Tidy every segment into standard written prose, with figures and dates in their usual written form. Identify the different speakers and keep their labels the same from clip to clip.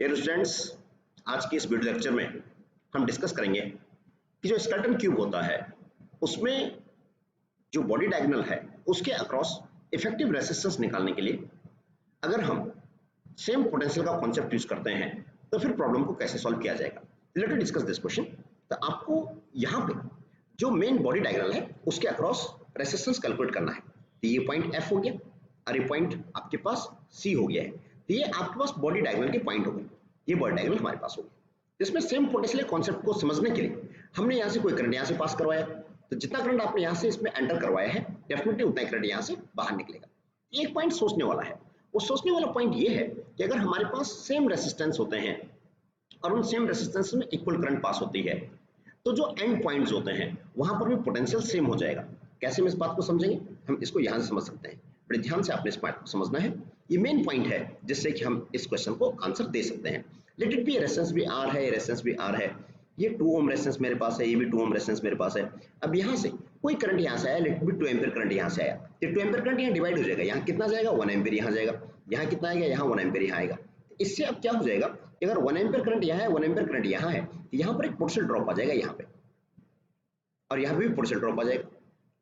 Speaker 1: Dear students, आज के इस वीडियो लेक्चर में हम डिस्कस करेंगे कि जो स्केलेटन क्यूब होता है उसमें जो बॉडी डायगोनल है उसके अक्रॉस इफेक्टिव रेसिस्टेंस निकालने के लिए अगर हम सेम पोटेंशियल का कॉन्सेप्ट यूज करते हैं तो फिर प्रॉब्लम को कैसे सॉल्व किया जाएगा। Let us discuss this question. तो आपको यहाँ पे जो मेन बॉडी डायगोनल है उसके अक्रॉस रेसिस्टेंस कैलकुलेट करना है। तो ये पॉइंट F हो गया और ये पॉइंट आपके पास C हो गया है। तो ये आपके पास बॉडी डायगोनल के पॉइंट हो गए, ये बॉडी डायगोनल हमारे पास हो गया। इसमें सेम पोटेंशियल कॉन्सेप्ट को समझने के लिए हमने यहाँ से कोई करंट यहाँ से पास करवाया, तो जितना करंट आपने यहाँ से इसमें एंटर करवाया है डेफिनेटली उतना ही करंट यहाँ से बाहर निकलेगा। एक पॉइंट सोचने वाला है, वो सोचने वाला पॉइंट ये है कि अगर हमारे पास सेम रेसिस्टेंस होते हैं और उन सेम रेसिस्टेंस में इक्वल करंट पास होती है तो जो एंड पॉइंट्स होते हैं वहां पर भी पोटेंशियल सेम हो जाएगा। कैसे हम इस बात को समझेंगे, हम इसको यहाँ से समझ सकते हैं। बड़े ध्यान से आपने इस बात को समझना है, ये मेन पॉइंट है जिससे कि हम इस क्वेश्चन को आंसर दे सकते हैं। लेट इट बी रेजिस्टेंस भी R है, रेजिस्टेंस भी R है, ये 2 ओम रेजिस्टेंस मेरे पास है, ये भी 2 ओम रेजिस्टेंस मेरे पास है। अब यहाँ से कोई करंट यहाँ से आया, let it be 2 ampere current यहाँ से आया, तो 2 एम्पीयर करंट यहाँ डिवाइड हो जाएगा। यहाँ कितना जाएगा, 1 एम्पीयर यहाँ जाएगा, यहाँ कितना आएगा, यहाँ 1 एम्पीयर यहाँ आएगा। इससे अब क्या हो जाएगा, अगर 1 एम्पीयर करंट यहाँ है, 1 एम्पीयर करंट यहाँ है, तो यहाँ पर एक पोटेंशियल ड्रॉप आ जाएगा यहाँ पे, और यहाँ पे भी पोटेंशियल ड्रॉप आ जाएगा।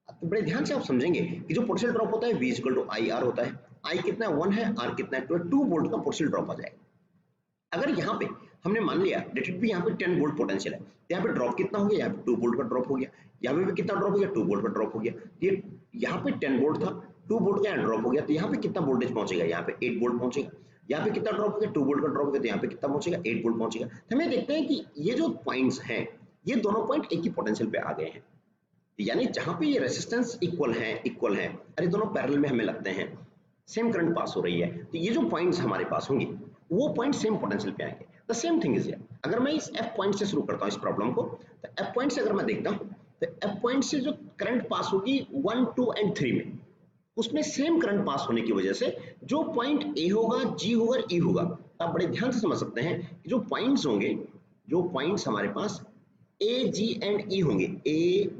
Speaker 1: तो बड़े ध्यान से आप समझेंगे कि जो पोटेंशियल ड्रॉप होता है V = IR होता है। I कितना है, 1 है, R कितना है, 2 वोल्ट का पोटेंशियल ड्रॉप आ जाएगा। अगर यहाँ पे हमने मान लिया लेट इट बी यहाँ पे 10 वोल्ट पोटेंशियल है, यहाँ पे ड्रॉप कितना हो गया, यहाँ पे 2 वोल्ट का ड्रॉप हो गया, यहाँ पे भी कितना ड्रॉप हो गया, 2 वोल्ट का ड्रॉप हो गया। ये यहाँ पे 10 वोल्ट था, 2 वोल्ट का यहाँ ड्रॉप हो गया, तो यहाँ पे कितना वोल्टेज पहुंचेगा, यहाँ पे 8 वोल्ट पहुंचेगा। यहाँ पे कितना ड्रॉप हो गया, 2 वोल्ट का ड्रॉप हो गया, तो यहाँ पे कितना पहुंचेगा, 8 वोल्ट पहुंचेगा। तो हमें देखते हैं कि ये जो पॉइंट्स हैं ये दोनों पॉइंट एक ही पोटेंशियल पे आ गए हैं, यानी जहां पे ये रेजिस्टेंस इक्वल है, अरे दोनों पैरेलल में हमें लगते हैं, सेम करंट पास हो रही है, तो ये जो पॉइंट्स हमारे पास होंगे वो पॉइंट सेम पोटेंशियल पे आएंगे। The same thing is here. अगर मैं इस F पॉइंट से शुरू करता हूं इस प्रॉब्लम को, तो F पॉइंट से अगर मैं देखता हूं तो F पॉइंट से जो करंट पास होगी 1, 2 एंड 3 में, उसमें सेम करंट पास होने की वजह से जो पॉइंट A होगा, G होगा, E होगा, आप बड़े ध्यान से समझ सकते हैं कि जो पॉइंट्स होंगे, जो पॉइंट्स हमारे पास A, G एंड E होंगे, A,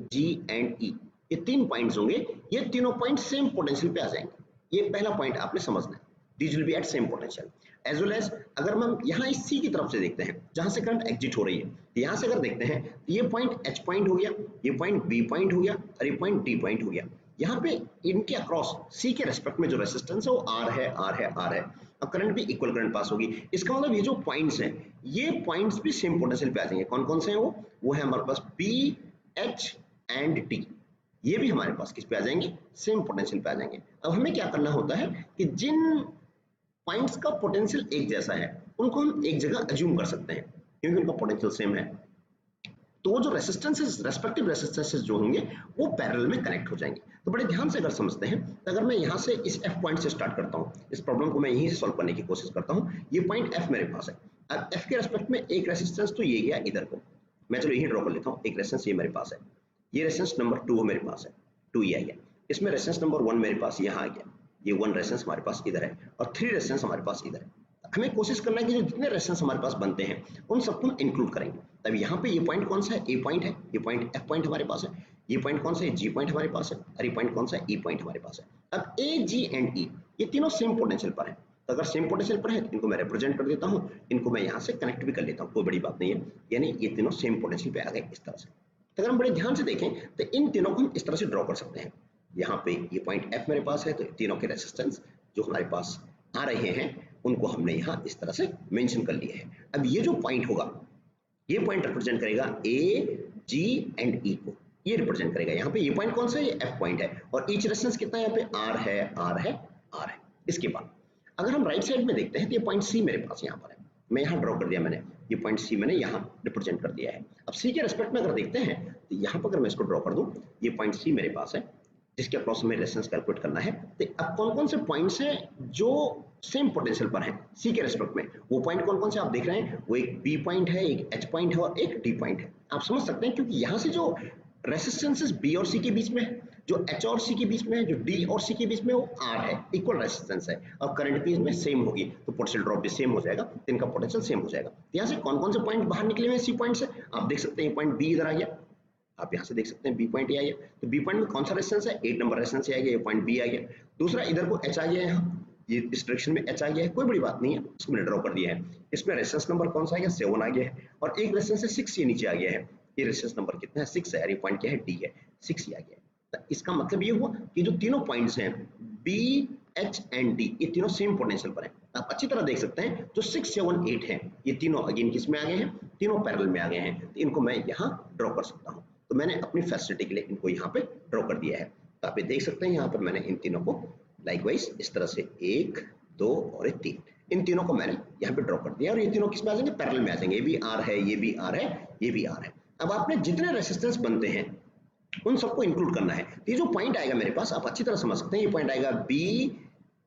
Speaker 1: G एंड E, ये 3 पॉइंट्स होंगे, ये तीनों पॉइंट सेम पोटेंशियल पे आ जाएंगे। ये पहला पॉइंट आपने समझना है, these will be at same potential as well as अगर हम यहाँ इस C की तरफ से देखते हैं जहां से करंट एग्जिट हो रही है, तो यहाँ से अगर देखते हैं तो ये पॉइंट H पॉइंट हो गया, ये पॉइंट B पॉइंट हो गया और ये पॉइंट D पॉइंट हो गया। यहाँ पे इनके अक्रॉस C के रेस्पेक्ट में जो रेसिस्टेंस है वो R है, अब करंट भी इक्वल करंट पास होगी। इसका मतलब ये जो पॉइंट्स हैं ये पॉइंट्स भी सेम पोटेंशियल पे आ जाएंगे। कौन कौन से हैं वो है हमारे पास B, H एंड D, ये भी हमारे पास किस पे आ जाएंगे, सेम पोटेंशियल पे आ जाएंगे। अब हमें क्या करना होता है कि जिन पॉइंट्स का पोटेंशियल एक जैसा है उनको हम एक जगह अज्यूम कर सकते हैं क्योंकि उनका पोटेंशियल सेम है, तो वो जो रेसिस्टेंसेस, रेस्पेक्टिव रेसिस्टेंसेस जो होंगे वो पैरेलल में कनेक्ट हो जाएंगे। तो बड़े ध्यान से अगर समझते हैं, तो अगर मैं यहाँ से इस F पॉइंट से स्टार्ट करता हूँ, इस प्रॉब्लम को मैं यहीं से सॉल्व करने की कोशिश करता हूँ। ये पॉइंट F मेरे पास है, अब F के रेस्पेक्ट में एक रेसिस्टेंस तो ये गया इधर को, मैं चलो यही ड्रॉ कर लेता हूँ। एक रेसिस्टेंस ये मेरे पास है, ये रेसिस्टेंस नंबर 2 मेरे पास है, 2 ये आ गया। इसमें रेसिस्टेंस नंबर 1 मेरे पास यहाँ आ गया, ये 1 रेजिस्टेंस हमारे पास इधर है और 3 रेजिस्टेंस हमारे पास इधर है। हमें कोशिश करना है कि जो जितने रेजिस्टेंस हमारे पास बनते हैं उन सबको हम इंक्लूड करेंगे। तब यहाँ पे ये पॉइंट कौन सा है, A पॉइंट है, ये पॉइंट F पॉइंट हमारे पास है, ये पॉइंट कौन सा है, G पॉइंट हमारे पास है, और ये पॉइंट कौन सा है, E पॉइंट हमारे पास है। अब A, G एंड E ये तीनों सेम पोटेंशियल पर है, तो अगर सेम पोटेंशियल पर है तो इनको मैं रिप्रेजेंट कर देता हूँ, इनको मैं यहाँ से कनेक्ट भी कर लेता हूँ, कोई बड़ी बात नहीं है, यानी ये तीनों सेम पोटेंशियल पे आ गए इस तरह से। तो अगर हम बड़े ध्यान से देखें तो इन तीनों को हम इस तरह से ड्रॉ कर सकते हैं। यहाँ पे ये पॉइंट F मेरे पास है, तो तीनों के रेजिस्टेंस जो हमारे पास आ रहे हैं उनको हमने यहाँ इस तरह से मेंशन कर लिया है। अब ये जो पॉइंट होगा, ये पॉइंट रिप्रेजेंट करेगा A, G एंड E को, ये रिप्रेजेंट करेगा। यहाँ पे ये पॉइंट कौन सा है, ये F पॉइंट है, और ईच रेजिस्टेंस कितना है, यहाँ पे R है। इसके बाद अगर हम राइट साइड में देखते हैं तो ये पॉइंट C मेरे पास यहाँ पर है, मैं यहाँ ड्रॉ कर दिया मैंने, ये पॉइंट C मैंने यहाँ रिप्रेजेंट कर दिया है। अब C के रेस्पेक्ट में अगर देखते हैं तो यहाँ पर अगर मैं इसको ड्रॉ कर दूं, ये पॉइंट C मेरे पास है जिसके अक्रॉस हमें रेजिस्टेंस कैलकुलेट करना है। तो अब कौन कौन से पॉइंट्स हैं जो सेम पोटेंशियल पर हैं C के रेस्पेक्ट में, वो पॉइंट कौन कौन से आप देख रहे हैं, वो एक B पॉइंट है, एक H पॉइंट है और एक D पॉइंट है। आप समझ सकते हैं क्योंकि यहाँ से जो रेसिस्टेंसेस B और C के बीच में है, जो H और C के बीच में है, जो D और C के बीच में वो R है, इक्वल रेसिस्टेंस है, और करंट भी इसमें सेम होगी, तो पोटेंशियल ड्रॉप भी सेम हो जाएगा, तो इनका पोटेंशियल सेम हो जाएगा। तो यहाँ से कौन कौन से पॉइंट बाहर निकले हुए हैं C पॉइंट से, आप देख सकते हैं ये पॉइंट B इधर आ गया, आप यहाँ से देख सकते हैं B पॉइंट आ गया, तो B पॉइंट में कौन सा रेजिस्टेंस है, 8 नंबर रेजिस्टेंस आ गया, ये पॉइंट B आ गया। दूसरा इधर को H आ गया यहाँ, ये इस डायरेक्शन में h आ गया है, कोई बड़ी बात नहीं है, इसको मैंने ड्रॉ कर दिया है। इसमें रेजिस्टेंस नंबर कौन सा आ गया, 7 आ गया है, और एक रेजिस्टेंस है 6 ये नीचे आ गया है। ये रेजिस्टेंस नंबर कितना है, 6 है, और ये पॉइंट क्या है, D है, 6 ही आ गया है। तो इसका मतलब ये हुआ कि जो तीनों पॉइंट्स हैं B, H एंड D, ये तीनों सेम पोटेंशियल पर हैं। आप अच्छी तरह देख सकते हैं जो 6, 7, 8 हैं, ये तीनों अगेन किस में आ गए हैं, तीनों पैरेलल में आ गए हैं। तो इनको मैं यहाँ ड्रॉ कर सकता हूँ। तो मैंने अपनी फैसिलिटी के लिए इनको यहाँ पे ड्रॉ कर दिया है। तो आप ये देख सकते हैं यहाँ पर मैंने इन तीनों को लाइकवाइज इस तरह से 1, 2 और 3, इन तीनों को मैंने यहाँ पे ड्रॉ कर दिया, और ये तीनों किस में आ जाएंगे, पैरेलल में आ जाएंगे। ये भी R है, ये भी R है, ये भी R है। अब आपने जितने रेसिस्टेंस बनते हैं उन सबको इंक्लूड करना है। ये जो पॉइंट आएगा मेरे पास, आप अच्छी तरह समझ सकते हैं, ये पॉइंट आएगा B,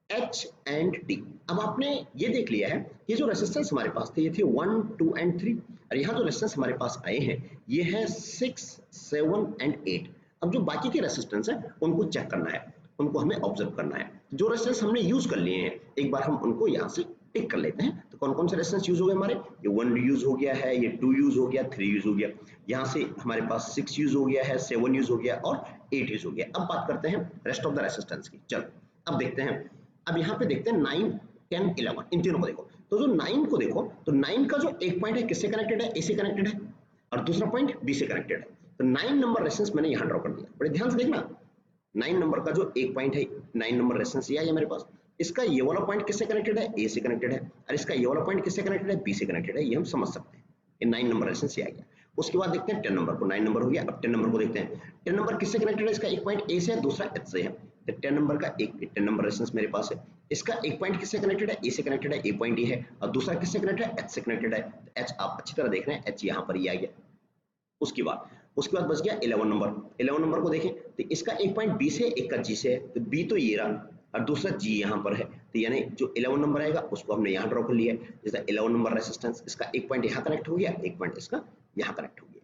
Speaker 1: H एंड D। अब आपने ये देख लिया है, ये जो रेसिस्टेंस हमारे पास थे ये थे 1, 2 एंड 3, और यहाँ जो रेसिस्टेंस हमारे पास आए हैं ये है 6, 7 एंड 8। अब जो बाकी के रेसिस्टेंस है उनको चेक करना है, उनको हमें ऑब्जर्व करना है। जो रेसिस्टेंस हमने यूज कर लिए हैं एक बार हम उनको यहाँ से टिक कर लेते हैं। तो कौन कौन से रेसिस्टेंस यूज हो गए हमारे, ये 1 यूज हो गया है, ये 2 यूज हो गया, 3 यूज हो गया, यहाँ से हमारे पास 6 यूज हो गया है, 7 यूज हो गया और 8 यूज हो गया। अब बात करते हैं रेस्ट ऑफ द रेसिस्टेंस की। चलो अब देखते हैं, अब यहाँ पे देखते हैं 9, 10, 11, इन तीनों को देखो। तो जो 9 को देखो, तो 9 का जो एक पॉइंट है किससे कनेक्टेड है, ए से कनेक्टेड है, और दूसरा पॉइंट बी से कनेक्टेड है। तो 9 नंबर रेसिस्टेंस मैंने यहाँ ड्रॉ कर दिया। बड़े ध्यान से देखना, 9 नंबर का जो एक पॉइंट है, 9 नंबर रेसिस्टेंस ये है मेरे पास, इसका ये वाला पॉइंट किससे कनेक्टेड है, ए से कनेक्टेड है, और इसका ये वाला पॉइंट किससे कनेक्टेड है, बी से कनेक्टेड है। ये हम समझ सकते हैं, ये 9 नंबर रेसिस्टेंस ये आ गया। उसके बाद देखते हैं 10 नंबर को, 9 नंबर हो गया। अब 10 नंबर को देखते हैं, 10 नंबर किससे कनेक्टेड है, इसका एक पॉइंट ए से है, दूसरा एच से है। तो 10 नंबर का एक 10 नंबर रेसिस्टेंस मेरे पास है, इसका एक पॉइंट किससे कनेक्टेड है, ए से कनेक्टेड है, ए पॉइंट ये है, और दूसरा किससे कनेक्टेड है, एच से कनेक्टेड है। तो एच आप अच्छी तरह देख रहे हैं, एच यहाँ पर ये आ गया। उसके बाद बच गया 11 नंबर। 11 नंबर को देखें तो इसका एक पॉइंट बी से, एक का जी से है, तो बी तो ये रहा और दूसरा जी यहाँ पर है। तो यानी जो 11 नंबर आएगा उसको हमने यहाँ ड्रॉ कर लिया है। जैसे 11 नंबर रेसिस्टेंस, इसका एक पॉइंट यहाँ कनेक्ट हो गया, एक पॉइंट इसका यहाँ कनेक्ट हो गया।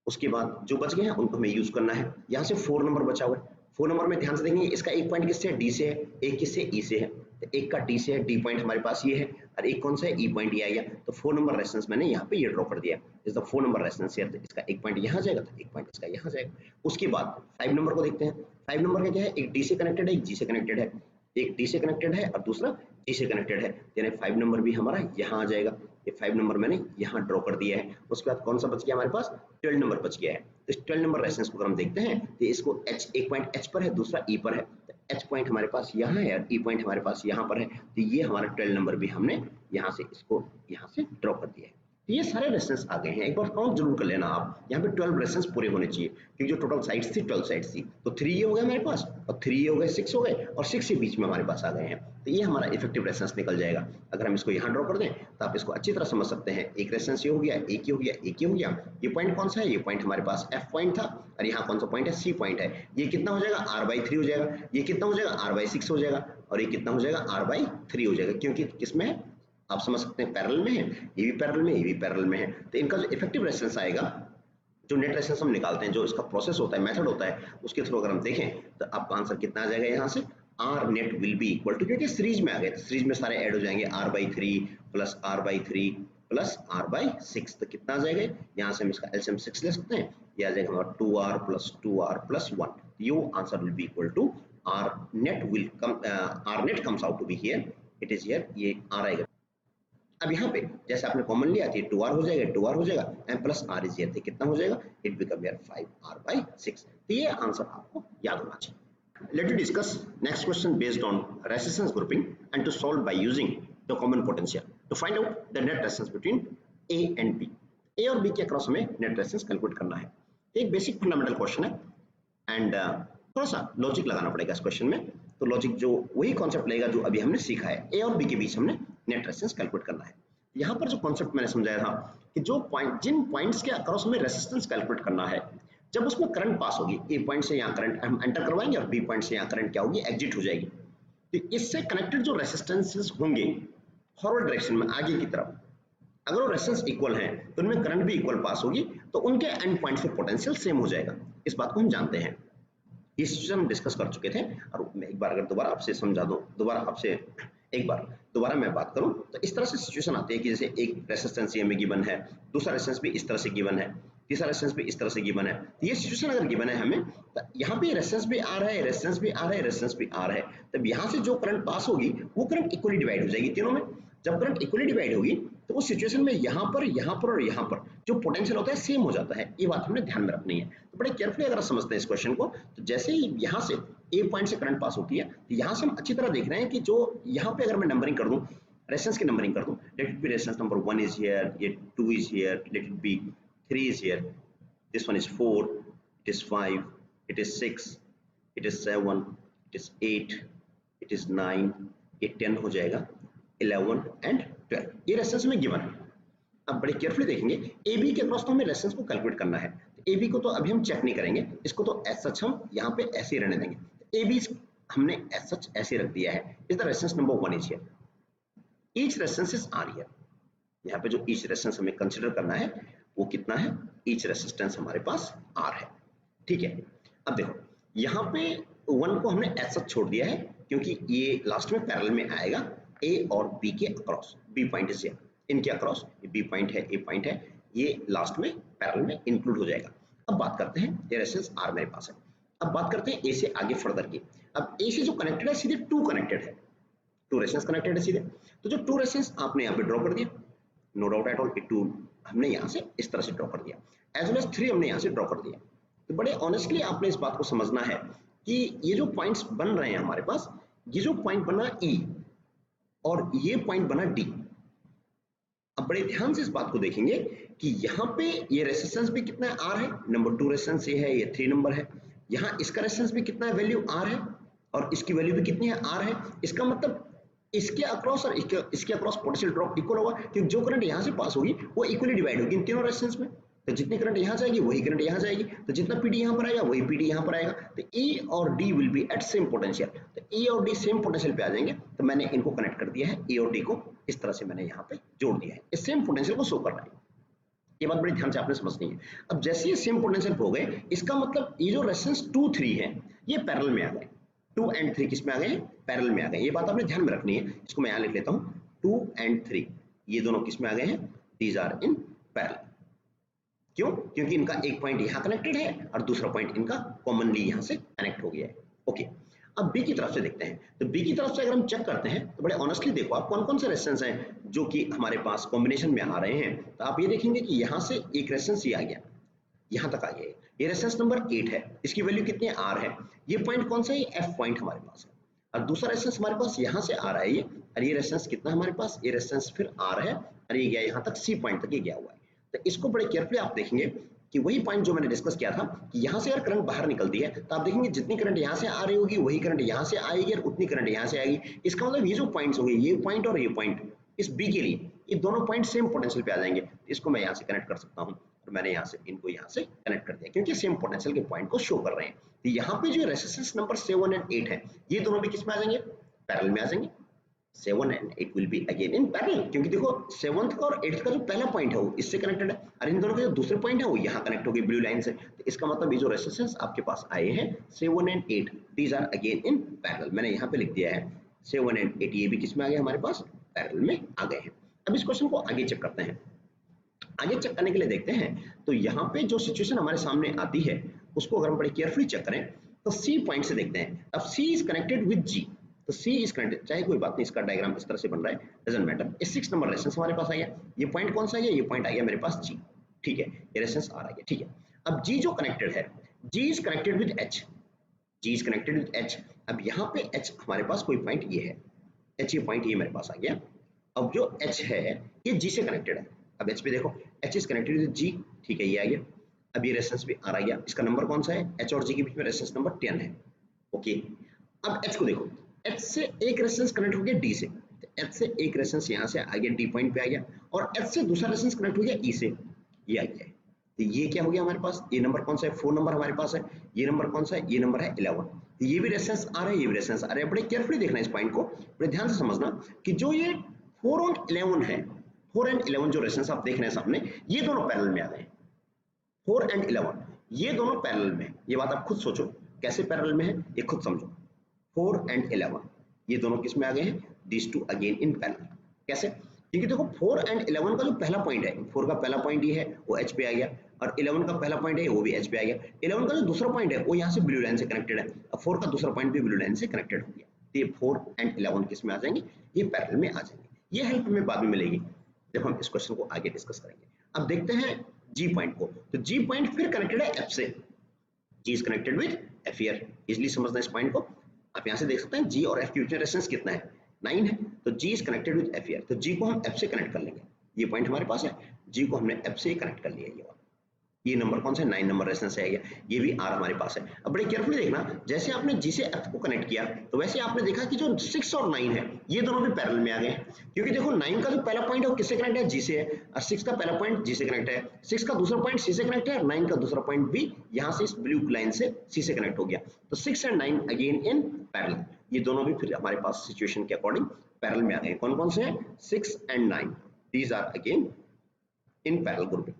Speaker 1: उसके बाद जो बच गए हैं उनको हमें यूज करना है। यहाँ से 4 नंबर बचा हुआ है, 4 नंबर में ध्यान से देखेंगे, इसका एक पॉइंट किससे है, डी से है, एक किससे, ई से है। तो एक का डी से है, डी पॉइंट हमारे पास ये है, और एक कौन सा है, ई पॉइंट ये आ गया। तो 4 नंबर रेसिस्टेंस मैंने यहाँ पे ये ड्रॉ कर दिया। इस द 4 नंबर रेसिस्टेंस है, इसका एक पॉइंट यहाँ जाएगा, तो एक पॉइंट इसका यहाँ जाएगा। उसके बाद 5 नंबर को देखते हैं। 5 नंबर का क्या है, एक डी से कनेक्टेड है, एक जी से कनेक्टेड है, एक डी से कनेक्टेड है और दूसरा जी से कनेक्टेड है। यानी 5 नंबर भी हमारा यहाँ आ जाएगा। ये 5 नंबर मैंने यहाँ ड्रॉ कर दिया है। उसके बाद कौन सा बच गया हमारे पास, 12 नंबर बच गया है। तो इस 12 नंबर रेसिस्टेंस को अगर हम देखते हैं तो इसको H, एक पॉइंट H पर है, दूसरा E पर है। तो H पॉइंट हमारे पास यहाँ है और E पॉइंट हमारे पास यहाँ पर है। तो ये हमारा 12 नंबर भी हमने यहाँ से इसको यहाँ से ड्रॉ कर दिया है। तो ये सारे रेसिस्टेंस आ गए हैं। एक बार काउंट जरूर कर लेना आप, यहाँ पे 12 रेसिस्टेंस पूरे होने चाहिए, क्योंकि जो टोटल साइड्स थी 12 साइड्स थी। तो 3 ये हो गए मेरे पास, और 3 ये हो गए, 6 हो गए, और 6 के बीच में हमारे पास आ गए हैं। तो ये हमारा इफेक्टिव रेसिस्टेंस निकल जाएगा। अगर हम इसको यहाँ ड्रॉ कर दें तो आप इसको अच्छी तरह समझ सकते हैं। एक रेसिस्टेंस ये हो गया, एक ये हो गया, एक ये हो गया। ये पॉइंट कौन सा है, ये पॉइंट हमारे पास F पॉइंट था, और यहाँ कौन सा पॉइंट है, C पॉइंट है। ये कितना हो जाएगा, R/3 हो जाएगा। ये कितना हो जाएगा, R/6 हो जाएगा, और ये कितना हो जाएगा, R/3 हो जाएगा, क्योंकि किसमें है, आप समझ सकते हैं पैरेलल में है, ये भी पैरेलल में, ये भी पैरेलल में है। तो इनका जो इफेक्टिव रेजिस्टेंस आएगा, जो नेट रेजिस्टेंस हम निकालते हैं, जो इसका प्रोसेस होता है, मेथड होता है, उसके थ्रू अगर हम देखें तो आपका आंसर कितना आ जाएगा यहाँ से, R net will be equal to, क्योंकि सीरीज में आ गए, सीरीज में सारे ऐड हो जाएंगे, R/3 plus R/3 plus R/6। तो कितना आ जाएगा, यहाँ से हम इसका एलसीएम 6 ले सकते हैं, ये आ जाएगा हमारा 2R plus 2R plus 1। Your answer will be equal to R net comes out to be here, it is here, ये R आएगा। अब यहाँ पे जैसे आपने कॉमन लिया थी, 2R हो जाएगा, 2R हो जाएगा, and plus R is here, कितना हो जाएगा, इट बिकम हियर 5R/6। तो ये आंसर आपको याद होना चाहिए। Let us discuss next question based on resistance grouping and to solve by using the common potential to find out the net resistance between A and B. A और B के across हमें net resistance calculate करना है। एक basic fundamental question है and थोड़ा सा logic लगाना पड़ेगा इस क्वेश्चन में। तो लॉजिक जो वही कॉन्सेप्ट लेगा जो अभी हमने सीखा है, A और B के बीच हमने नेट रेजिस्टेंस कैलकुलेट करना है। यहाँ पर जो कॉन्सेप्ट मैंने समझाया था कि जो पॉइंट, जिन पॉइंट्स के अक्रॉस में रेजिस्टेंस कैलकुलेट करना है, जब उसमें करंट पास होगी, ए पॉइंट से यहाँ करंट हम एंटर करवाएंगे और बी पॉइंट से यहाँ करंट क्या होगी, एग्जिट हो जाएगी। तो इससे कनेक्टेड जो रेजिस्टेंसेस होंगे फॉरवर्ड डायरेक्शन में आगे की तरफ, अगर वो रेजिस्टेंस इक्वल हैं तो उनमें करंट भी इक्वल पास होगी, तो उनके एंड पॉइंट्स पे पोटेंशियल सेम हो जाएगा। इस बात को हम जानते हैं, ये सिचुएशन हम डिस्कस कर चुके थे। और मैं एक बार अगर दोबारा आपसे समझा दूं, दोबारा मैं बात करूं तो इस तरह से सिचुएशन आती है कि जैसे एक रेजिस्टेंस ये में गिवन है, दूसरा रेजिस्टेंस भी इस तरह से गिवन है, तीसरा रेजिस्टेंस भी इस तरह से गिवन है। तो ये सिचुएशन अगर गिवन है हमें, तो यहाँ पे रेजिस्टेंस भी आ रहा है, रेजिस्टेंस भी आ रहा है, रेजिस्टेंस भी आ रहा है, तब यहाँ से जो करंट पास होगी वो करंट इक्वली डिवाइड हो जाएगी तीनों में। जब करंट इक्वली डिवाइड होगी तो उस सिचुएशन में यहाँ पर और यहाँ पर जो पोटेंशियल होता है सेम हो जाता है। ये बात हमने ध्यान में रखनी है। तो बड़े केयरफुली अगर समझते हैं इस क्वेश्चन को, तो जैसे ही यहाँ से ए पॉइंट से करंट पास होती है, तो यहाँ से हम अच्छी तरह देख रहे हैं कि जो यहाँ पे अगर मैं नंबरिंग कर दूं, रेजिस्टेंस की नंबरिंग कर दूं, let it be resistance number 1 is here, ये 2 is here, let it be 3 is here, this one is 4, it is 5, it is 6, it is 7, it is 8, it is 9, ये 10 हो जाएगा, 11 and 12, ये रेजिस्टेंस में given है। अब बड़े केयरफुली देखेंगे ए बी के अक्रॉस तो हमें रेजिस्टेंस को कैलकुलेट करना है। तो ए बी को तो अभी हम चेक नहीं करेंगे, इसको तो एज सच हम यहाँ पे ऐसे ही रहने देंगे। ए बी हमने एज सच ऐसे रख दिया है, is the resistance number 1 is here, each resistance is R here। यहाँ पे जो each resistance हमें कंसिडर करना है वो कितना है, each resistance हमारे पास R है, ठीक है। अब देखो यहाँ पे 1 को हमने एज सच छोड़ दिया है क्योंकि ये लास्ट में पैरेलल में आएगा A और B के across, B point is here, इनके अक्रॉस ये B पॉइंट है, A पॉइंट है, ये लास्ट में पैरेलल में इंक्लूड हो जाएगा। अब बात करते हैं, ये रेजिस्टेंस R मेरे पास है। अब बात करते हैं A से आगे फर्दर की। अब A से जो कनेक्टेड है सीधे 2 कनेक्टेड है, 2 रेजिस्टेंस कनेक्टेड है सीधे, तो जो 2 रेजिस्टेंस आपने यहाँ पे ड्रॉ कर दिया, नो डाउट एट ऑल, 2 हमने यहाँ से इस तरह से ड्रॉ कर दिया, एज वेल एज 3 हमने यहाँ से ड्रॉ कर दिया। तो बड़े ऑनेस्टली आपने इस बात को समझना है कि ये जो पॉइंट्स बन रहे हैं हमारे पास, ये जो पॉइंट बना E और ये पॉइंट बना D। अब बड़े ध्यान से इस बात को देखेंगे कि यहाँ पे ये रेजिस्टेंस भी कितना है, R है, नंबर 2 रेजिस्टेंस ये है, ये 3 नंबर है, यहाँ इसका रेजिस्टेंस भी कितना है, वैल्यू R है, और इसकी वैल्यू भी कितनी है, R है। इसका मतलब इसके अक्रॉस और इसके अक्रॉस पोटेंशियल ड्रॉप इक्वल होगा, क्योंकि जो करंट यहाँ से पास होगी वो इक्वली डिवाइड होगी इन तीनों रेजिस्टेंस में। तो जितनी करंट यहाँ जाएगी वही करंट यहाँ जाएगी, तो जितना पीडी यहाँ पर आएगा वही पीडी यहाँ पर आएगा। तो ई और D will be at same potential, तो ई और डी सेम पोटेंशियल पे आ जाएंगे। तो मैंने इनको कनेक्ट कर दिया है, ई और डी को इस तरह से मैंने यहाँ पे जोड़ दिया है, इस सेम पोटेंशियल को शो कर रहा है। ये बात बड़ी ध्यान से आपने समझनी है। अब जैसे ये सेम पोटेंशियल हो गए, इसका मतलब ये जो रेजिस्टेंस 2, 3 है ये पैरेलल में आ गए, 2 and 3 किस में आ गए, पैरेलल में आ गए। ये बात आपने ध्यान में रखनी है, इसको मैं यहाँ लिख लेता हूँ, 2 and 3 ये दोनों किस में आ गए हैं, दीज आर इन पैरेलल। क्यों? क्योंकि इनका एक पॉइंट यहाँ कनेक्टेड है और दूसरा पॉइंट इनका कॉमनली यहाँ से कनेक्ट हो गया है। ओके, अब बी की तरफ से देखते हैं। तो बी की तरफ से अगर हम चेक करते हैं तो बड़े ऑनेस्टली देखो आप कौन कौन से रेजिस्टेंस हैं जो कि हमारे पास कॉम्बिनेशन में आ रहे हैं। तो आप ये देखेंगे कि यहाँ से एक रेजिस्टेंस ये आ गया, यहाँ तक आ गया, ये रेजिस्टेंस नंबर 8 है, इसकी वैल्यू कितनी है, R है। ये पॉइंट कौन सा है, F पॉइंट हमारे पास है। और दूसरा रेजिस्टेंस हमारे पास यहाँ से आ रहा है ये, और ये रेजिस्टेंस कितना है हमारे पास, ये रेजिस्टेंस फिर R है, और ये गया यहाँ तक C पॉइंट तक ये गया हुआ है। तो इसको बड़े केयरफुली आप देखेंगे कि वही पॉइंट जो मैंने डिस्कस किया था कि यहाँ से अगर करंट बाहर निकलती है तो आप देखेंगे जितनी करंट यहाँ से आ रही होगी वही करंट यहाँ से आएगी और उतनी करंट यहाँ से आएगी। इसका मतलब ये जो पॉइंट्स होंगे, ये पॉइंट और ये पॉइंट, इस बी के लिए ये दोनों पॉइंट सेम पोटेंशियल पे आ जाएंगे। इसको मैं यहाँ से कनेक्ट कर सकता हूँ, और मैंने यहाँ से इनको यहाँ से कनेक्ट कर दिया क्योंकि सेम पोटेंशियल के पॉइंट को शो कर रहे हैं। तो यहाँ पे जो रेजिस्टेंस नंबर 7 and 8 है, ये दोनों भी किस में आ जाएंगे, पैरेलल में आ जाएंगे। 7 and 8 will be again in parallel, क्योंकि देखो 7th का और 8th का जो पहला पॉइंट है वो इससे कनेक्टेड है, और इन दोनों के जो दूसरे पॉइंट है वो यहाँ कनेक्ट हो गए ब्लू लाइन से। तो इसका मतलब ये जो रेजिस्टेंस आपके पास आए हैं 7 and 8 these are again in parallel। मैंने यहाँ पे लिख दिया है 7 and 8, ये भी किस में आ गए हमारे पास, पैरेलल में आ गए हैं। अब इस क्वेश्चन को आगे चेक करते हैं। आगे चेक करने के लिए देखते हैं तो यहाँ पे जो सिचुएशन हमारे सामने आती है उसको अगर हम बड़े केयरफुली चेक करें तो सी पॉइंट से देखते हैं। अब सी इज कनेक्टेड विद जी, तो C इज कनेक्टेड, चाहे कोई बात नहीं, इसका डायग्राम इस तरह से बन रहा है, डजंट मैटर। ये 6 नंबर रेजिस्टेंस हमारे पास आ गया। ये पॉइंट कौन सा है, ये पॉइंट आ गया मेरे पास G, ठीक है, ये रेजिस्टेंस आ गया, ठीक है। अब G जो कनेक्टेड है, G is connected with H, G is connected with H। अब यहाँ पे H हमारे पास कोई पॉइंट ये है, H ये पॉइंट ये मेरे पास आ गया। अब जो H है ये G से कनेक्टेड है। अब H पे देखो, H is connected with G, ठीक है, ये आ गया। अब ये रेजिस्टेंस भी आ गया, इसका नंबर कौन सा है, H और G के बीच में रेजिस्टेंस नंबर 10 है। ओके, अब H को देखो, H से एक रेजिस्टेंस कनेक्ट हो गया D से, तो H से एक रेजिस्टेंस यहाँ से आ गया D पॉइंट पे आ गया, और H से दूसरा रेजिस्टेंस कनेक्ट हो गया E से, ये आ गया है। तो ये क्या हो गया हमारे पास, ये नंबर कौन सा है, 4 नंबर हमारे पास है। ये नंबर कौन सा है, ये नंबर है 11। तो ये भी रेजिस्टेंस आ रहा है, ये भी रेजिस्टेंस आ रहा है। बड़े केयरफुली देखना इस पॉइंट को, बड़े ध्यान से समझना कि जो ये 4 और 11 है, 4 and 11 जो रेजिस्टेंस आप देख रहे हैं सामने, ये दोनों पैरेलल में आ गए। 4 and 11 ये दोनों पैरेलल में, ये बात आप खुद सोचो कैसे पैरेलल में है, ये खुद समझो। 4 and 11 ये दोनों किस में आ गए हैं, these two again in parallel। कैसे, क्योंकि देखो 4 and 11 का जो पहला पॉइंट है, 4 का पहला पॉइंट ये है, वो H पे आ गया, और 11 का पहला पॉइंट है वो भी एच पे आ गया। 11 का जो दूसरा पॉइंट है वो यहाँ से ब्लू लाइन से कनेक्टेड है, अब 4 का दूसरा पॉइंट भी ब्लू लाइन से कनेक्टेड हो गया। तो ये 4 एंड 11 किस में आ जाएंगे, ये पैरेलल में आ जाएंगे। ये हेल्प हमें बाद में मिलेगी जब हम इस क्वेश्चन को आगे डिस्कस करेंगे। अब देखते हैं जी पॉइंट को, तो जी पॉइंट फिर कनेक्टेड है एफ से, G is connected with F here. Easily समझना इस पॉइंट को, आप यहाँ से देख सकते हैं जी और एफ के बीच में रेजिस्टेंस कितना है, 9 है, तो G is connected with F here, तो जी को हम एफ से कनेक्ट कर लेंगे। ये पॉइंट हमारे पास है, जी को हमने एफ से कनेक्ट कर लिया है। ये नंबर कौन सा है, 9 नंबर रेजिस्टेंस है, ये भी आर हमारे पास है। अब बड़े केयरफुली देखना, जैसे आपने जी से एफ को कनेक्ट किया तो वैसे आपने देखा कि जो 6 और 9 है ये दोनों भी पैरेलल में आ गए, क्योंकि देखो 9 का जो पहला पॉइंट है वो किससे कनेक्ट है, जी से है, और 6 का पहला पॉइंट जी से कनेक्ट है, 6 का दूसरा पॉइंट सी से कनेक्ट है, और 9 का दूसरा पॉइंट भी यहाँ से इस ब्लू लाइन से सी से कनेक्ट हो गया। तो 6 एंड 9 अगेन इन पैरेलल, ये दोनों भी फिर हमारे पास सिचुएशन के अकॉर्डिंग पैरेलल में आ गए। कौन कौन से हैं, 6 and 9, these are again in parallel grouping,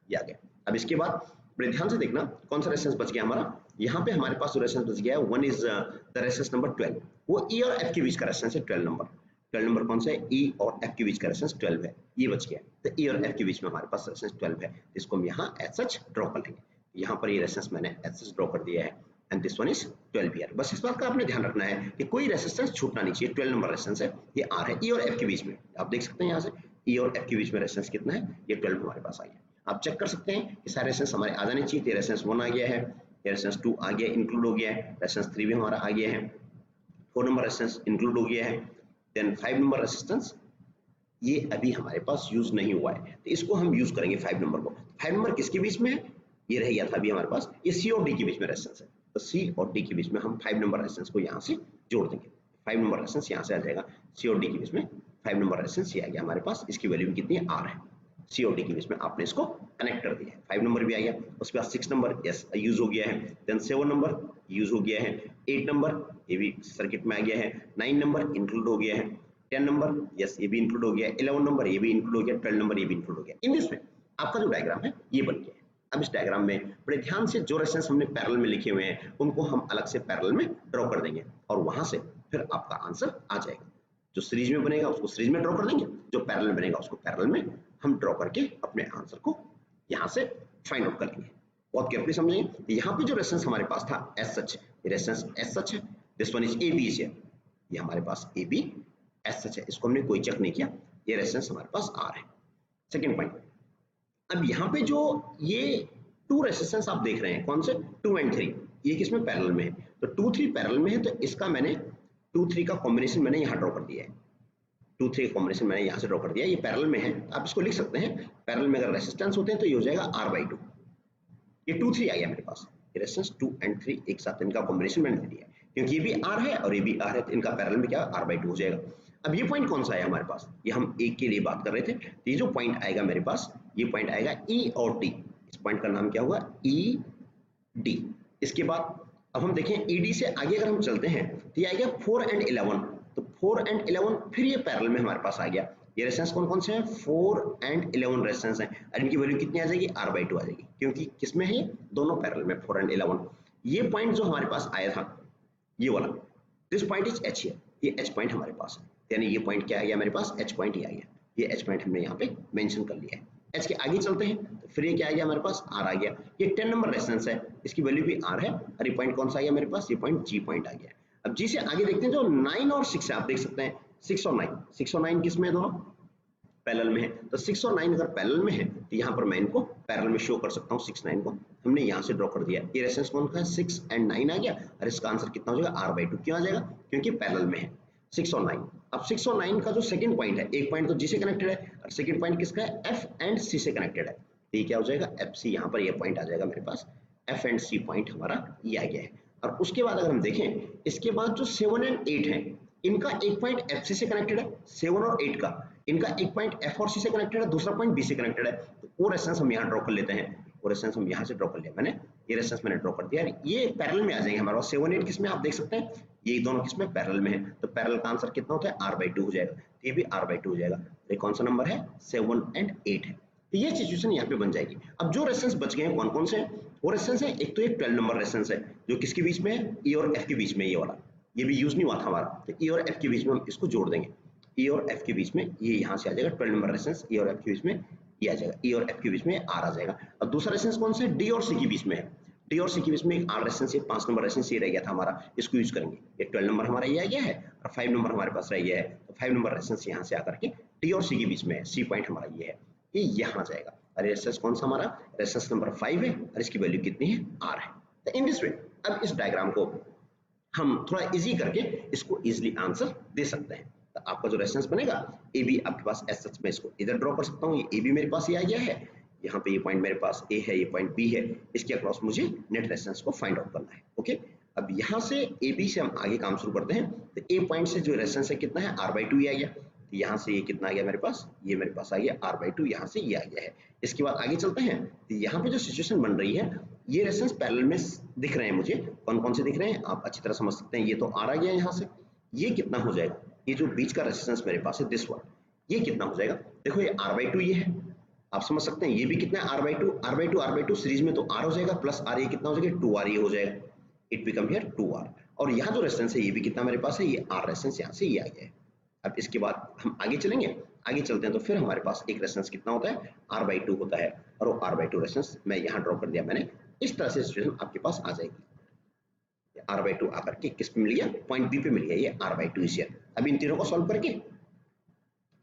Speaker 1: ये आ गया। अब इसके बाद बड़े ध्यान से देखना कौन सा रेजिस्टेंस बच गया हमारा, यहाँ पे हमारे पास जो रेजिस्टेंस बच गया है one is the resistance number 12, वो ई और एफ के बीच का रेजिस्टेंस है 12 नंबर। 12 नंबर कौन सा है, ई और एफ के बीच का रेजिस्टेंस 12 है, ये बच गया। तो ई और एफ के बीच में हमारे पास रेजिस्टेंस 12 है, इसको हम यहाँ एज सच ड्रॉ कर लेंगे। यहाँ पर ये रेजिस्टेंस मैंने एज सच ड्रॉ कर दिया है, and this one is 12 here. बस इस बात का आपने ध्यान रखना है कि कोई रेजिस्टेंस छूटना नहीं चाहिए, 12 नंबर रेजिस्टेंस है, ये आर है, ई और एफ के बीच में। आप देख सकते हैं यहाँ से ई और एफ के बीच में रेजिस्टेंस कितना है, ये 12 हमारे पास आ गया। आप चेक कर सकते हैं कि सारे रेजिस्टेंस हमारे आ जाने चाहिए। रेजिस्टेंस 1 आ गया है, रेजिस्टेंस 2 आ गया, इंक्लूड हो गया है, रेजिस्टेंस 3 भी हमारा आ गया है, 4 नंबर रेजिस्टेंस इंक्लूड हो गया है, देन 5 नंबर रेजिस्टेंस ये अभी हमारे पास यूज नहीं हुआ है, तो इसको हम यूज करेंगे 5 नंबर को। 5 नंबर किसके बीच में है, ये रह गया था अभी हमारे पास, ये सी और डी के बीच में रेजिस्टेंस है, तो सी और डी के बीच में हम 5 नंबर रेजिस्टेंस को यहाँ से जोड़ देंगे। 5 नंबर रेजिस्टेंस यहाँ से आ जाएगा, सी और डी के बीच में 5 नंबर रेजिस्टेंस ये आ गया हमारे पास, इसकी वैल्यू कितनी है, आर है। सी और डी के बीच में आपने इसको कनेक्ट कर दिया है, 5 नंबर भी आ गया। उसके बाद 6 नंबर यस यूज हो गया है, देन 7 नंबर यूज हो गया है, 8 नंबर ये भी सर्किट में आ गया है, 9 नंबर इंक्लूड हो गया है, 10 नंबर यस ये भी इंक्लूड हो गया, 11 नंबर ये भी इंक्लूड हो गया, 12 नंबर ये भी इंक्लूड हो गया। इन दिस में आपका जो डायग्राम है ये बन गया है। अब इस डायग्राम में बड़े ध्यान से जो रेजिस्टेंस हमने पैरेलल में लिखे हुए हैं उनको हम अलग से पैरेलल में ड्रॉ कर देंगे, और वहां से फिर आपका आंसर आ जाएगा। जो सीरीज में बनेगा उसको सीरीज में ड्रॉ कर देंगे, जो पैरेलल में बनेगा उसको पैरेलल में हम ड्रॉ करके अपने आंसर को यहाँ से फाइंड आउट कर लेंगे। बहुत केयरफुली समझिए, यहाँ पे जो रेजिस्टेंस हमारे पास था as such, resistance as such है, this one is A B है, ये हमारे पास ए बी एज सच है, इसको हमने कोई चेक नहीं किया, ये रेजिस्टेंस हमारे पास आर है। सेकेंड पॉइंट, अब यहाँ पे जो ये 2 रेजिस्टेंस आप देख रहे हैं, कौन से 2 एंड 3, ये किसमें पैरेलल में है, तो 2 3 पैरेलल में है, तो इसका मैंने 2 3 का कॉम्बिनेशन मैंने यहाँ ड्रॉ कर दिया है, 2 3 कॉम्बिनेशन मैंने यहाँ से ड्रॉ कर दिया, ये पैरेलल में है। आप इसको लिख सकते हैं, पैरेलल में अगर रेजिस्टेंस होते हैं तो ये हो जाएगा r/2, ये 2 3 आ गया मेरे पास, रेजिस्टेंस 2 एंड 3 एक साथ इनका कॉम्बिनेशन मैंने दे दिया है, क्योंकि ये भी r है और ये भी r है, तो इनका पैरेलल में क्या r/2 हो जाएगा। अब ये पॉइंट कौन सा है हमारे पास, ये हम एक के लिए बात कर रहे थे, तो ये जो पॉइंट आएगा मेरे पास, ये पॉइंट आएगा E और D, इस पॉइंट का नाम क्या होगा, ED। इसके बाद अब हम देखें ED से आगे अगर हम चलते हैं तो ये आएगा 4 एंड 11, तो 4 एंड 11 फिर ये पैरेलल में हमारे पास आ गया। ये रेजिस्टेंस कौन कौन से हैं, 4 एंड 11 रेजिस्टेंस हैं, और इनकी वैल्यू कितनी आ जाएगी, r/2 आ जाएगी, क्योंकि किसमें है, दोनों पैरेलल में 4 एंड 11। ये पॉइंट जो हमारे पास आया था ये वाला, दिस पॉइंट इज H है, ये H पॉइंट हमारे पास है, यानी ये पॉइंट क्या आ गया मेरे पास, H पॉइंट ही आ गया, ये H पॉइंट हमने यहाँ पे मेंशन कर लिया है। H के आगे चलते हैं तो फिर ये क्या आ गया हमारे पास, R आ गया, ये 10 नंबर रेजिस्टेंस है, इसकी वैल्यू भी R है, और ये पॉइंट कौन सा आ गया मेरे पास, ये पॉइंट G पॉइंट आ गया। अब G से आगे देखते हैं, जो 9 और 6 है, आप देख सकते हैं 6 और 9, 6 और 9 किस में है, दोनों पैरेलल में है, तो 6 और 9 अगर पैरेलल में है तो यहाँ पर मैं इनको पैरेलल में शो कर सकता हूँ, 6 9 को हमने यहाँ से ड्रॉ कर दिया। ये रेजिस्टेंस कौन का है, 6 एंड 9 आ गया, और इसका आंसर कितना हो जाएगा, r/2 क्यों आ जाएगा, क्योंकि पैरेलल में है 6 और 9। अब 6 और 9 का जो सेकंड पॉइंट है, एक पॉइंट तो G से कनेक्टेड है और सेकंड पॉइंट किसका है, F एंड C से कनेक्टेड है, तो ये क्या हो जाएगा, FC, यहाँ पर ये पॉइंट आ जाएगा मेरे पास, F एंड C पॉइंट हमारा ये आ गया है। और उसके बाद अगर हम देखें, इसके बाद जो 7 एंड 8 है, इनका एक पॉइंट FC से कनेक्टेड है, 7 और 8 का, इनका एक पॉइंट F और C से कनेक्टेड है, दूसरा पॉइंट B से कनेक्टेड है, तो वो रेजिस्टेंस हम यहाँ ड्रॉ कर लेते हैं, वो रेजिस्टेंस हम यहाँ से ड्रॉ कर लिया मैंने, ये रेजिस्टेंस मैंने ड्रॉ कर दिया, ये पैरेलल में आ जाएंगे हमारे पास। 7 8 किसमें, आप देख सकते हैं ये दोनों किसमें, पैरेलल में है, तो पैरेलल का आंसर कितना होता है, r/2 हो जाएगा, तो ये भी r/2 हो जाएगा। ये कौन सा नंबर है, 7 एंड 8 है, तो ये सिचुएशन यहाँ पे बन जाएगी। अब जो रेजिस्टेंस बच गए हैं कौन कौन से हैं, वो रेजिस्टेंस है, एक तो ये 12 नंबर रेजिस्टेंस है, जो किसके बीच में है, E और F के बीच में, ये वाला, ये भी यूज नहीं हुआ था हमारा, तो E और F के बीच में हम इसको जोड़ देंगे, E और F के बीच में ये यहाँ से आ जाएगा 12 नंबर रेजिस्टेंस, E और F के बीच में ये आ जाएगा, E और F के बीच में R आ जाएगा। अब दूसरा रेजिस्टेंस कौन सा है, D और C के बीच में है, D और C के बीच में एक R रेजिस्टेंस है, 5 नंबर रेजिस्टेंस ये रह गया था हमारा, इसको यूज करेंगे। ये 12 नंबर हमारा ये आ गया है और 5 नंबर हमारे पास रह गया है, तो 5 नंबर रेजिस्टेंस यहाँ से आकर के D और C के बीच में है, C पॉइंट हमारा ये है, ये यहाँ जाएगा। और रेजिस्टेंस कौन सा हमारा, रेजिस्टेंस नंबर 5 है और इसकी वैल्यू कितनी है, R है। तो इन दिस वे अब इस डायग्राम को हम थोड़ा इजी करके इसको इजीली आंसर दे सकते हैं। तो आपका जो रेजिस्टेंस बनेगा ए बी आपके पास एज सच में इसको इधर ड्रॉ कर सकता हूँ, ये ए बी मेरे पास ये आ गया है, यहाँ पे ये पॉइंट मेरे पास ए है, ये पॉइंट बी है, इसके अक्रॉस मुझे नेट रेजिस्टेंस को फाइंड आउट करना है। ओके, अब यहाँ से ए बी से हम आगे काम शुरू करते हैं। तो ए पॉइंट से जो रेजिस्टेंस है कितना है, R/2 ये आ गया। तो यहाँ से ये कितना आ गया मेरे पास, ये मेरे पास आ गया R/2, यहाँ से ये आ गया है। इसके बाद आगे चलते हैं, तो यहाँ पे जो सिचुएशन बन रही है, ये रेजिस्टेंस पैरेलल में दिख रहे हैं मुझे, कौन कौन से दिख रहे हैं आप अच्छी तरह समझ सकते हैं। ये तो R आ गया यहाँ से, ये कितना हो जाएगा, ये जो बीच का रेजिस्टेंस मेरे पास है दिस वन, ये कितना हो जाएगा, देखो ये R/2 ये है, आप समझ सकते हैं। ये भी कितना है, R/2 सीरीज में, तो R हो जाएगा प्लस R, ये कितना हो जाएगा 2R ये हो जाएगा, इट बिकम हियर 2R। और यहाँ जो रेजिस्टेंस है ये भी कितना मेरे पास है, ये R रेजिस्टेंस यहाँ से ये आ गया है। अब इसके बाद हम आगे चलेंगे, आगे चलते हैं तो फिर हमारे पास एक रेजिस्टेंस कितना होता है, R/2 होता है, और वो R/2 रेजिस्टेंस मैं यहाँ ड्रॉ कर दिया मैंने। इस तरह से सिचुएशन आपके पास आ जाएगी। R/2 आकर के किस पे मिल गया, पॉइंट बी पे मिल गया ये R/2 इस ईयर। अब इन तीनों को सॉल्व करके,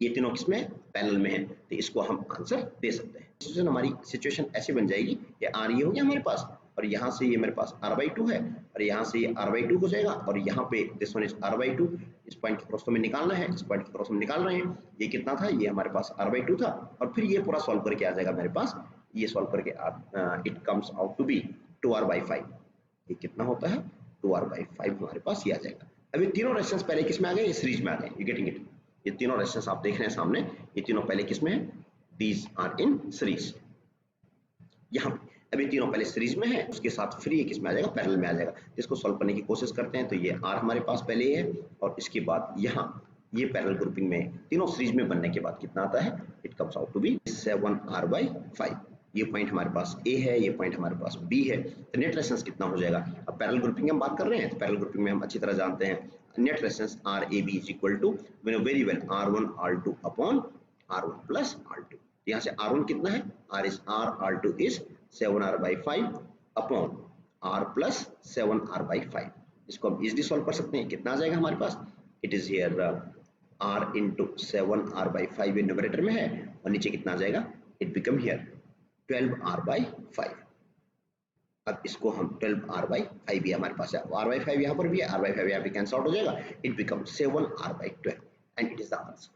Speaker 1: ये तीनों किसमें पैरेलल में है, तो इसको हम आंसर दे सकते हैं। सिचुएशन हमारी सिचुएशन ऐसी बन जाएगी, ये R ये हो गया हमारे पास, और यहाँ से ये मेरे पास R/2 है, और यहाँ से ये R/2 हो जाएगा, और यहाँ पे दिस वन इज R/2, इस पॉइंट के क्रॉस में निकालना है, इस पॉइंट के क्रॉस में निकाल रहे हैं। ये कितना था, ये हमारे पास R/2 था, और फिर ये पूरा सॉल्व करके आ जाएगा मेरे पास, ये सॉल्व करके it comes out to be 2R/5। ये कितना होता है, 2R/5 हमारे पास ये आ जाएगा। अब ये तीनों रेजिस्टेंस पहले किस में आ गए, ये सीरीज में आ गए, यू गेटिंग इट। ये तीनों रेजिस्टेंस आप देख रहे हैं सामने, ये तीनों पहले किस में है, दीज आर इन सीरीज। यहाँ पे अब ये तीनों पहले सीरीज में है, उसके साथ फिर ये किस में आ जाएगा, पैरेलल में आ जाएगा। इसको सॉल्व करने की कोशिश करते हैं, तो ये R हमारे पास पहले है, और इसके बाद यहाँ ये पैरेलल ग्रुपिंग में तीनों सीरीज में बनने के बाद कितना आता है, it comes out to be 7R/5। ये पॉइंट हमारे पास A है, ये पॉइंट हमारे पास B है, तो नेट रेजिस्टेंस कितना हो जाएगा। अब पैरेलल ग्रुपिंग हम बात कर रहे हैं, तो पैरेलल ग्रुपिंग में हम अच्छी तरह जानते हैं net resistance RAB is equal to, we know very well, R1 R2 upon R1 plus R2। यहाँ से R1 कितना है, R2 is 7R/5 upon R plus 7R/5। इसको हम इजीली सॉल्व कर सकते हैं, कितना आ जाएगा हमारे पास, it is here R into 7R/5 ये न्यूमरेटर में है, और नीचे कितना आ जाएगा, इट बिकम हियर 12R/5। अब इसको हम 12R/5 भी हमारे पास है, R/5 यहाँ पर भी है, R/5 यहाँ पे कैंसल आउट हो जाएगा, it become 7R/12 and it is the answer.